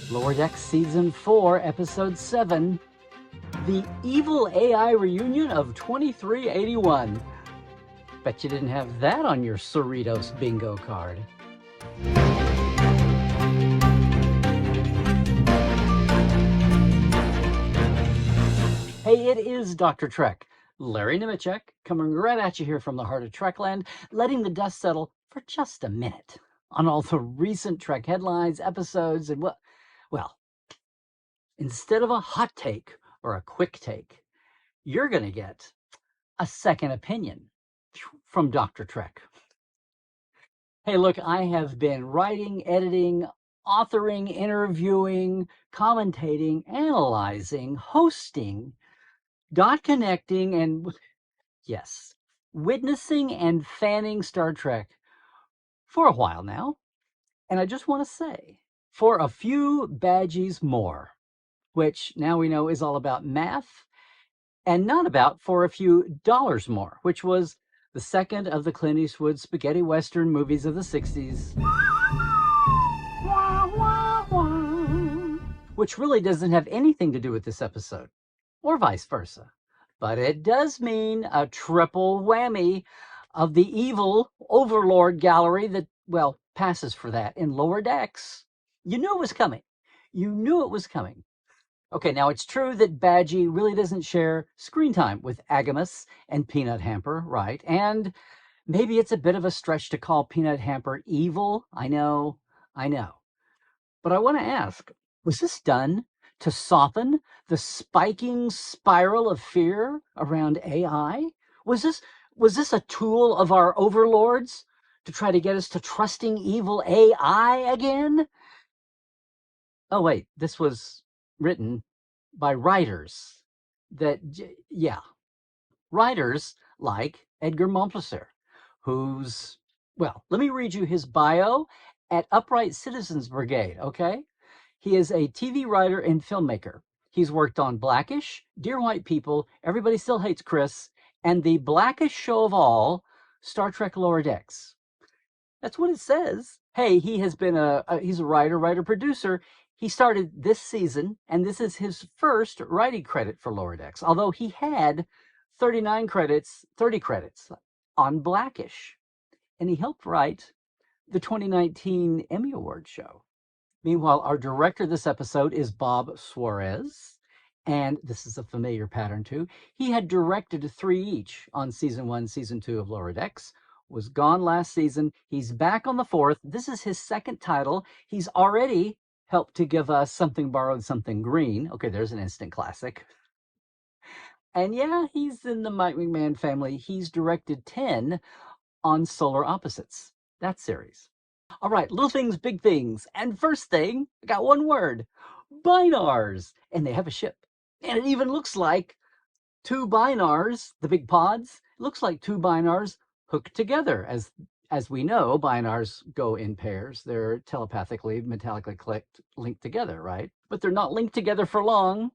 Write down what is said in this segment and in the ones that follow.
Lower Decks Season 4, Episode 7, The Evil AI Reunion of 2381. Bet you didn't have that on your Cerritos bingo card. Hey, it is Dr. Trek, Larry Nemecek, coming right at you here from the heart of Trekland, letting the dust settle for just a minute on all the recent Trek headlines, episodes, and well, instead of a hot take or a quick take, you're going to get a second opinion from Dr. Trek. Hey, look, I have been writing, editing, authoring, interviewing, commentating, analyzing, hosting, dot connecting, and yes, witnessing and fanning Star Trek for a while now. And I just want to say, for a few badgies more, which now we know is all about math and not about for a few dollars more, which was the second of the Clint Eastwood spaghetti western movies of the 60s. Which really doesn't have anything to do with this episode, or vice versa. But it does mean a triple whammy of the evil overlord gallery that, well, passes for that in Lower Decks. You knew it was coming. You knew it was coming. Okay, now it's true that Badgie really doesn't share screen time with Agamus and Peanut Hamper, right? And maybe it's a bit of a stretch to call Peanut Hamper evil. I know. But I want to ask, was this done to soften the spiking spiral of fear around AI? Was this a tool of our overlords to try to get us to trusting evil AI again? Oh, wait, this was written by writers writers like Edgar Montplaisir, who's, well, let me read you his bio at Upright Citizens Brigade, okay? He is a TV writer and filmmaker. He's worked on Blackish, Dear White People, Everybody Still Hates Chris, and the blackest show of all, Star Trek Lower Decks. That's what it says. Hey, he has been he's a writer, producer. He started this season, and this is his first writing credit for Lower Decks, although he had 30 credits on Blackish. And he helped write the 2019 Emmy Award show. Meanwhile, our director this episode is Bob Suarez, and this is a familiar pattern too. He had directed 3 each on season 1, season 2 of Lower Decks, was gone last season. He's back on the 4th. This is his second title. He's already helped to give us Something Borrowed, Something Green. Okay, there's an instant classic. And yeah, he's in the Mike McMahon family. He's directed 10 on Solar Opposites, that series. All right, little things, big things. And first thing, I got one word, Binars. And they have a ship. And it even looks like 2 Binars, the big pods, looks like 2 Binars hooked together. As we know, Binars go in pairs. They're telepathically, metallically linked together, right? But they're not linked together for long.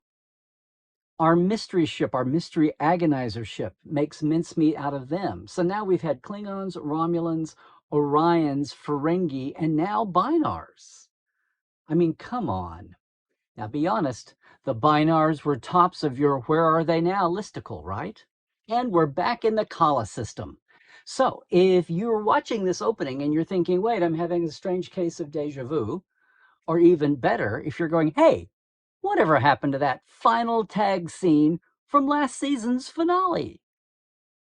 Our mystery ship, our mystery agonizer ship, makes mincemeat out of them. So now we've had Klingons, Romulans, Orions, Ferengi, and now Binars. I mean, come on. Now, be honest, the Binars were tops of your Where Are They Now listicle, right? And we're back in the Kala system. So if you're watching this opening and you're thinking, wait, I'm having a strange case of deja vu, or even better, if you're going, hey, whatever happened to that final tag scene from last season's finale?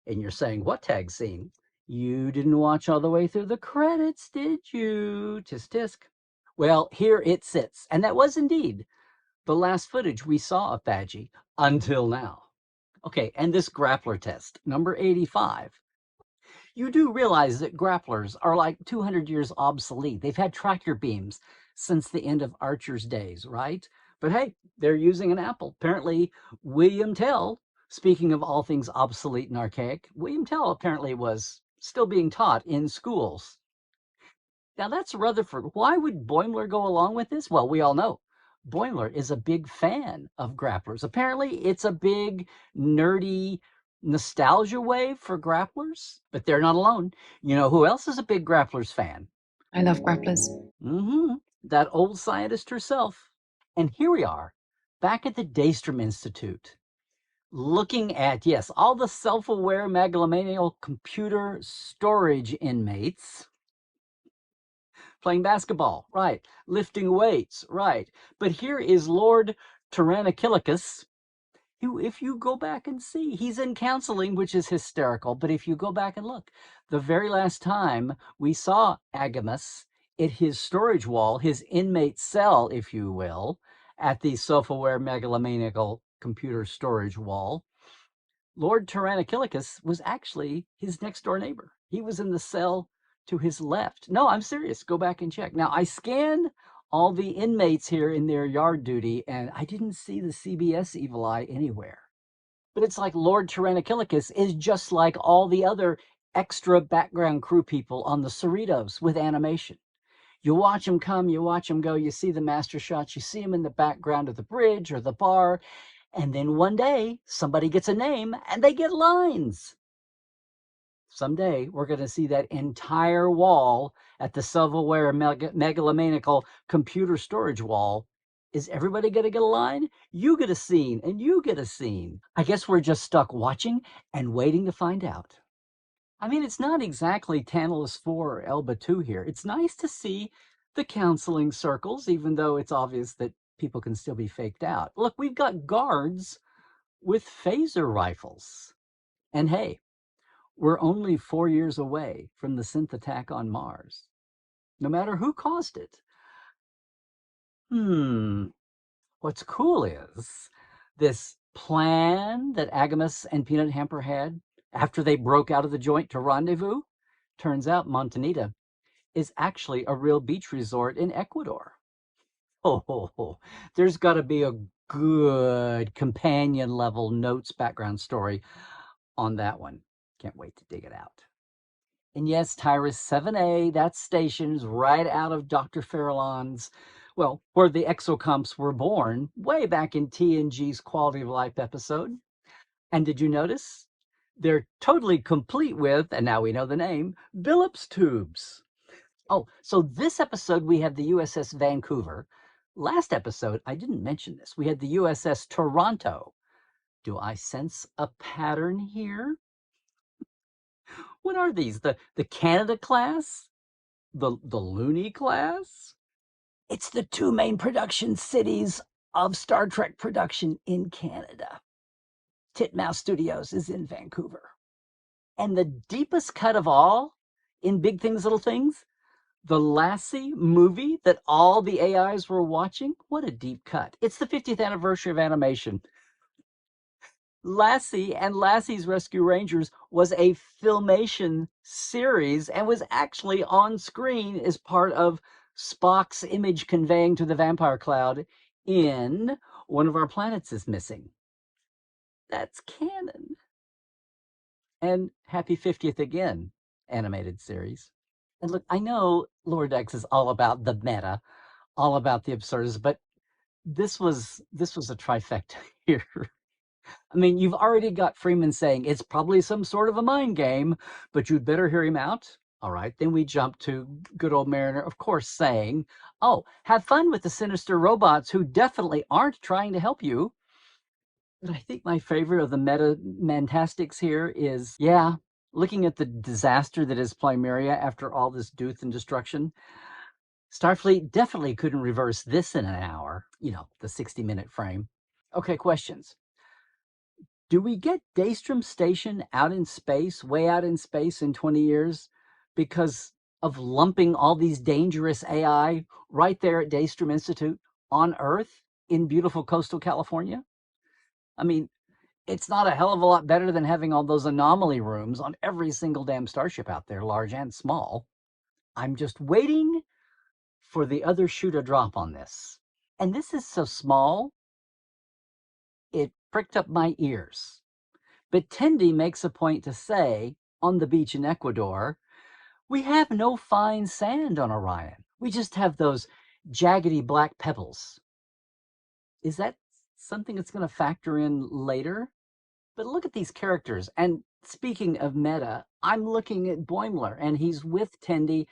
And you're saying, what tag scene? You didn't watch all the way through the credits, did you? Tisk tisk. Well, here it sits. And that was indeed the last footage we saw of Badgie until now. Okay, and this grappler test, number 85. You do realize that grapplers are like 200 years obsolete. They've had tractor beams since the end of Archer's days, right? But hey, they're using an apple. Apparently, William Tell, speaking of all things obsolete and archaic, William Tell apparently was still being taught in schools. Now that's Rutherford. Why would Boimler go along with this? Well, we all know Boimler is a big fan of grapplers. Apparently, it's a big, nerdy nostalgia wave for grapplers, but they're not alone. You know who else is a big grapplers fan? I love grapplers. That old scientist herself, And here we are, back at the Daystrom Institute, looking at, yes, all the self-aware megalomaniacal computer storage inmates playing basketball, right, lifting weights, right. But here is Lord Tyrannochillicus, who, if you go back and see, he's in counseling, which is hysterical. But if you go back and look, the very last time we saw Agamus at his storage wall, his inmate cell, if you will, at the self-aware megalomaniacal computer storage wall, Lord Tyrannochillicus was actually his next door neighbor. He was in the cell to his left. No, I'm serious. Go back and check. Now, I scanned all the inmates here in their yard duty, and I didn't see the CBS evil eye anywhere. But it's like Lord Tyrannochillicus is just like all the other extra background crew people on the Cerritos with animation. You watch them come, you watch them go, you see the master shots, you see them in the background of the bridge or the bar, and then one day somebody gets a name and they get lines. Someday we're going to see that entire wall at the self-aware megalomaniacal computer storage wall. Is everybody going to get a line? You get a scene and you get a scene. I guess we're just stuck watching and waiting to find out. I mean, it's not exactly Tantalus 4 or Elba 2 here. It's nice to see the counseling circles, even though it's obvious that people can still be faked out. Look, we've got guards with phaser rifles. And hey, we're only 4 years away from the synth attack on Mars, no matter who caused it. What's cool is this plan that Agamus and Peanut Hamper had after they broke out of the joint to rendezvous. Turns out Montanita is actually a real beach resort in Ecuador. Oh, there's got to be a good companion level notes background story on that one. Can't wait to dig it out. And yes, Tyrus 7A, that station's right out of Dr. Farallon's, well, where the exocomps were born, way back in TNG's Quality of Life episode. And did you notice? They're totally complete with, and now we know the name, Billups tubes. Oh, so this episode we have the USS Vancouver. Last episode, I didn't mention this. We had the USS Toronto. Do I sense a pattern here? What are these? The Canada class? The Looney class? It's the two main production cities of Star Trek production in Canada. Titmouse Studios is in Vancouver. And the deepest cut of all in Big Things, Little Things, the Lassie movie that all the AIs were watching. What a deep cut. It's the 50th anniversary of animation. Lassie and Lassie's Rescue Rangers was a filmation series and was actually on screen as part of Spock's image conveying to the vampire cloud in One of Our Planets is Missing. That's canon. And happy 50th again, animated series. And look, I know Lower Decks is all about the meta, all about the absurdist, but this was a trifecta here. I mean, you've already got Freeman saying it's probably some sort of a mind game, but you'd better hear him out. All right, then we jump to good old Mariner, of course, saying, oh, have fun with the sinister robots who definitely aren't trying to help you. But I think my favorite of the meta-mantastics here is, yeah, looking at the disaster that is Plumeria after all this death and destruction. Starfleet definitely couldn't reverse this in an hour, you know, the 60-minute frame. Okay, questions. Do we get Daystrom Station out in space, way out in space in 20 years because of lumping all these dangerous AI right there at Daystrom Institute on Earth in beautiful coastal California? I mean, it's not a hell of a lot better than having all those anomaly rooms on every single damn starship out there, large and small. I'm just waiting for the other shoe to drop on this. And this is so small, it pricked up my ears. But Tendi makes a point to say, on the beach in Ecuador, we have no fine sand on Orion. We just have those jaggedy black pebbles. Is that something that's going to factor in later? But look at these characters. And speaking of meta, I'm looking at Boimler, and he's with Tendi.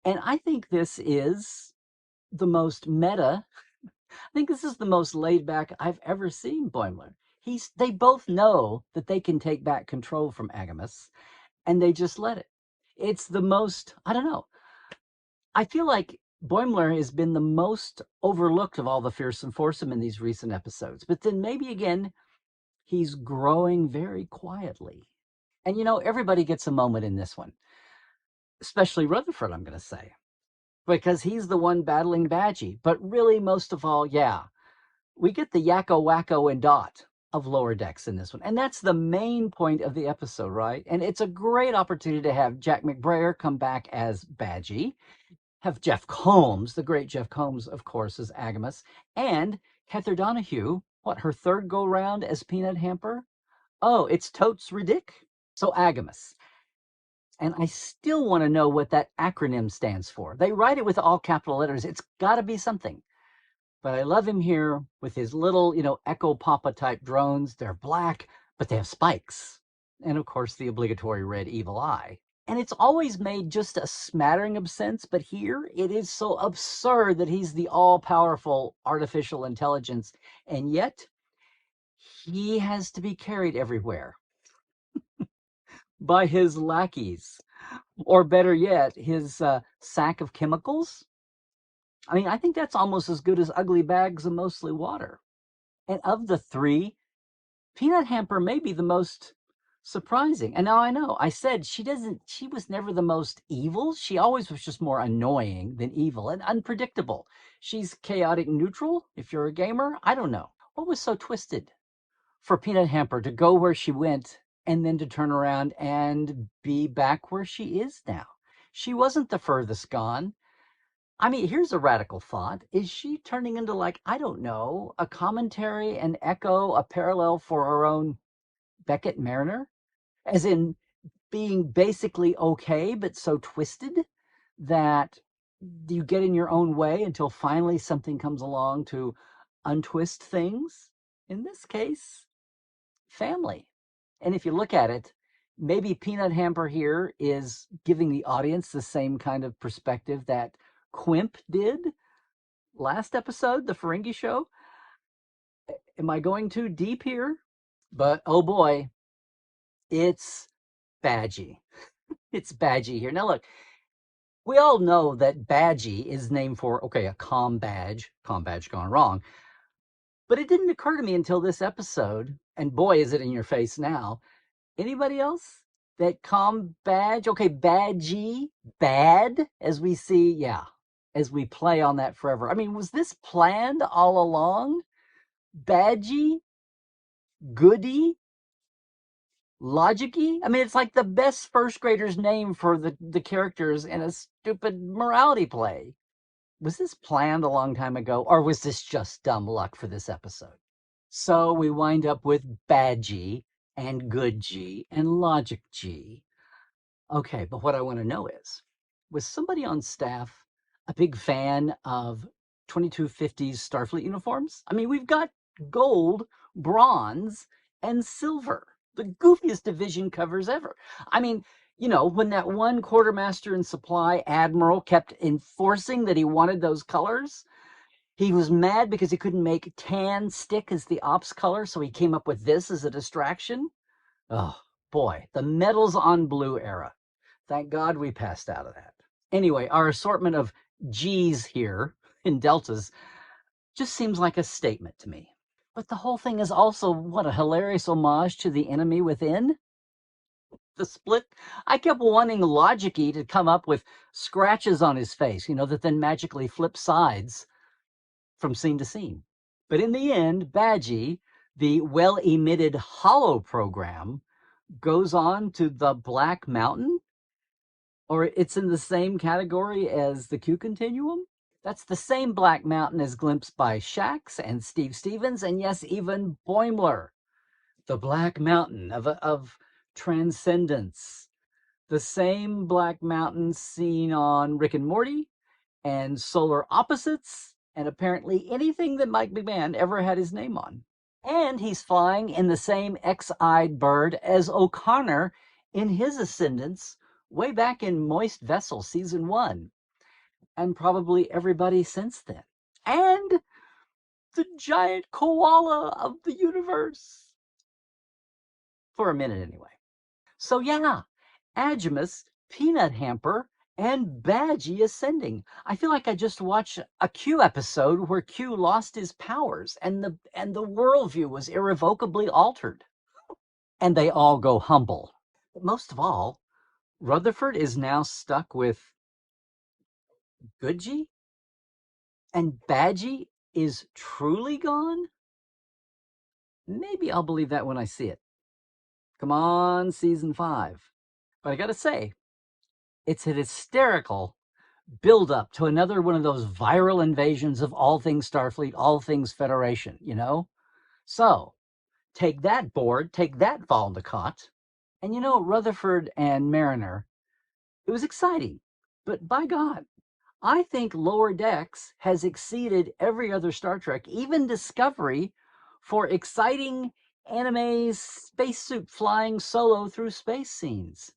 And I think this is the most meta I think this is the most laid back I've ever seen Boimler. They both know that they can take back control from Agamus, and they just let it. It's the most, I don't know. I feel like Boimler has been the most overlooked of all the fearsome foursome in these recent episodes. But then maybe again, he's growing very quietly. And everybody gets a moment in this one, especially Rutherford, I'm going to say, because he's the one battling Badgie. But really, most of all, yeah, we get the Yakko, Wacko, and Dot of Lower Decks in this one. And that's the main point of the episode, right? And it's a great opportunity to have Jack McBrayer come back as Badgie, have Jeff Combs, the great Jeff Combs, of course, as Agamus, and Heather Donahue, her third go-round as Peanut Hamper? Oh, it's totes ridic. So Agamus. And I still want to know what that acronym stands for. They write it with all capital letters. It's got to be something. But I love him here with his little, Echo Papa type drones. They're black, but they have spikes. And of course, the obligatory red evil eye. And it's always made just a smattering of sense, but here it is so absurd that he's the all-powerful artificial intelligence, and yet he has to be carried everywhere by his lackeys, or better yet, his sack of chemicals. I mean, I think that's almost as good as ugly bags of mostly water. And of the three, Peanut Hamper may be the most surprising. And now I know, I said she was never the most evil. She always was just more annoying than evil and unpredictable. She's chaotic neutral. If you're a gamer, I don't know. What was so twisted for Peanut Hamper to go where she went and then to turn around and be back where she is now? She wasn't the furthest gone. I mean, here's a radical thought. Is she turning into, like, I don't know, a commentary, an echo, a parallel for her own Beckett Mariner? As in being basically okay, but so twisted that you get in your own way until finally something comes along to untwist things? In this case, family. And if you look at it, maybe Peanut Hamper here is giving the audience the same kind of perspective that Quimp did last episode, the Ferengi show. Am I going too deep here? But oh boy, it's Badgie. It's Badgie here. Now look, we all know that Badgie is named for, okay, a com badge gone wrong. But it didn't occur to me until this episode, and boy, is it in your face now. Anybody else? That com badge? Okay, Badgie, bad, as we see, yeah, as we play on that forever. I mean, was this planned all along? Badgie? Goody? Logicy? I mean, it's like the best first grader's name for the characters in a stupid morality play. Was this planned a long time ago, or was this just dumb luck for this episode? So we wind up with Badgie and Good G and Logic G. Okay, but what I want to know is, was somebody on staff a big fan of 2250s Starfleet uniforms? I mean, we've got gold, bronze, and silver. The goofiest division covers ever. I mean, when that one quartermaster in supply admiral kept enforcing that he wanted those colors, he was mad because he couldn't make tan stick as the ops color, so he came up with this as a distraction. Oh, boy, the metals on blue era. Thank God we passed out of that. Anyway, our assortment of G's here in deltas just seems like a statement to me. But the whole thing is also, what, a hilarious homage to The Enemy Within? The split? I kept wanting Logicy to come up with scratches on his face, that then magically flip sides from scene to scene. But in the end, Badgie, the well-emitted hollow program, goes on to the Black Mountain, or it's in the same category as the Q Continuum. That's the same Black Mountain as glimpsed by Shax and Steve Stevens, and yes, even Boimler. The Black Mountain of transcendence. The same Black Mountain seen on Rick and Morty and Solar Opposites, and apparently anything that Mike McMahon ever had his name on. And he's flying in the same X-eyed bird as O'Connor in his ascendance way back in Moist Vessel Season 1, and probably everybody since then. And the giant koala of the universe. For a minute, anyway. So, yeah, Agimus, Peanut Hamper, and Badgie ascending. I feel like I just watched a Q episode where Q lost his powers and the worldview was irrevocably altered. And they all go humble. But most of all, Rutherford is now stuck with Goodgie, and Badgie is truly gone? Maybe I'll believe that when I see it. Come on, season 5. But I gotta say, it's an hysterical build up to another one of those viral invasions of all things Starfleet, all things Federation, you know? So take that board, take that Valdecott, and you know, Rutherford and Mariner, it was exciting. But by God, I think Lower Decks has exceeded every other Star Trek, even Discovery, for exciting anime spacesuit flying solo through space scenes.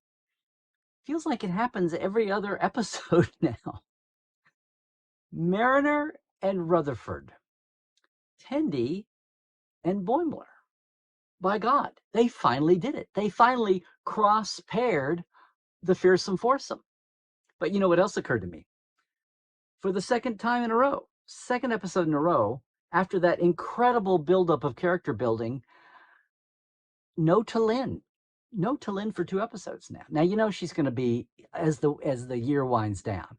Feels like it happens every other episode now. Mariner and Rutherford, Tendi and Boimler. By God, they finally did it. They finally cross-paired the fearsome foursome. But you know what else occurred to me? For the second time in a row, second episode in a row, after that incredible buildup of character building, no T'Lyn. No T'Lyn for 2 episodes now. Now you know she's going to be as the year winds down.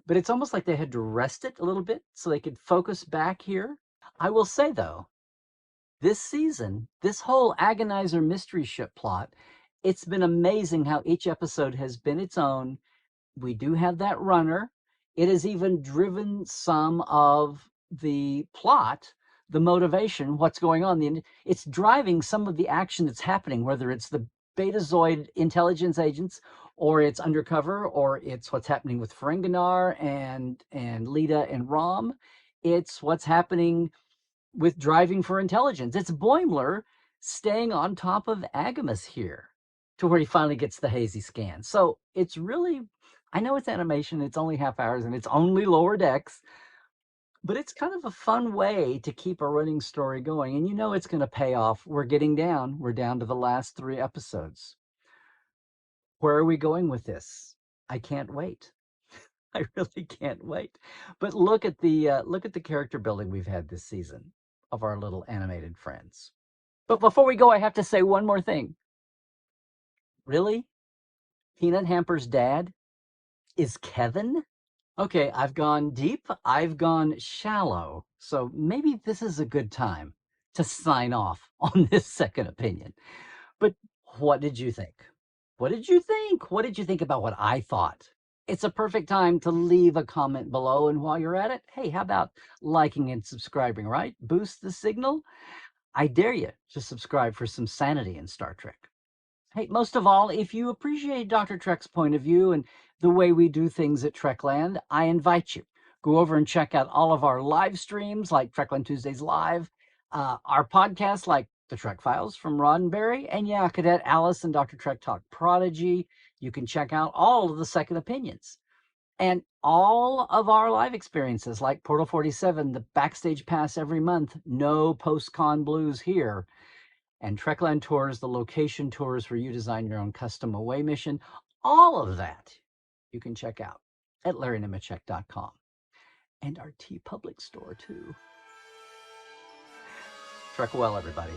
But it's almost like they had to rest it a little bit so they could focus back here. I will say though, this season, this whole Agonizer mystery ship plot, it's been amazing how each episode has been its own. We do have that runner. It has even driven some of the plot, the motivation, what's going on. It's driving some of the action that's happening, whether it's the Betazoid intelligence agents, or it's undercover, or it's what's happening with Ferenginar and Lita and Rom. It's what's happening with driving for intelligence. It's Boimler staying on top of Agamus here to where he finally gets the hazy scan. So it's really, I know it's animation, it's only half hours, and it's only Lower Decks, but it's kind of a fun way to keep a running story going. And you know it's going to pay off. We're down to the last 3 episodes. Where are we going with this? I can't wait. I really can't wait. But look at the character building we've had this season of our little animated friends. But before we go, I have to say one more thing. Really? Peanut Hamper's dad is Kevin? Okay, I've gone deep, I've gone shallow. So maybe this is a good time to sign off on this second opinion. But what did you think? What did you think? What did you think about what I thought? It's a perfect time to leave a comment below. And while you're at it, hey, how about liking and subscribing, right? Boost the signal. I dare you to subscribe for some sanity in Star Trek. Hey, most of all, if you appreciate Dr. Trek's point of view and the way we do things at Trekland, I invite you. Go over and check out all of our live streams like Trekland Tuesdays Live, our podcasts like The Trek Files from Roddenberry, and yeah, Cadet Alice and Dr. Trek Talk Prodigy. You can check out all of the second opinions. And all of our live experiences like Portal 47, the backstage pass every month, no post-con blues here. And Trekland Tours, the location tours where you design your own custom away mission. All of that you can check out at LarryNemecek.com. And our TeePublic store, too. Trek well, everybody.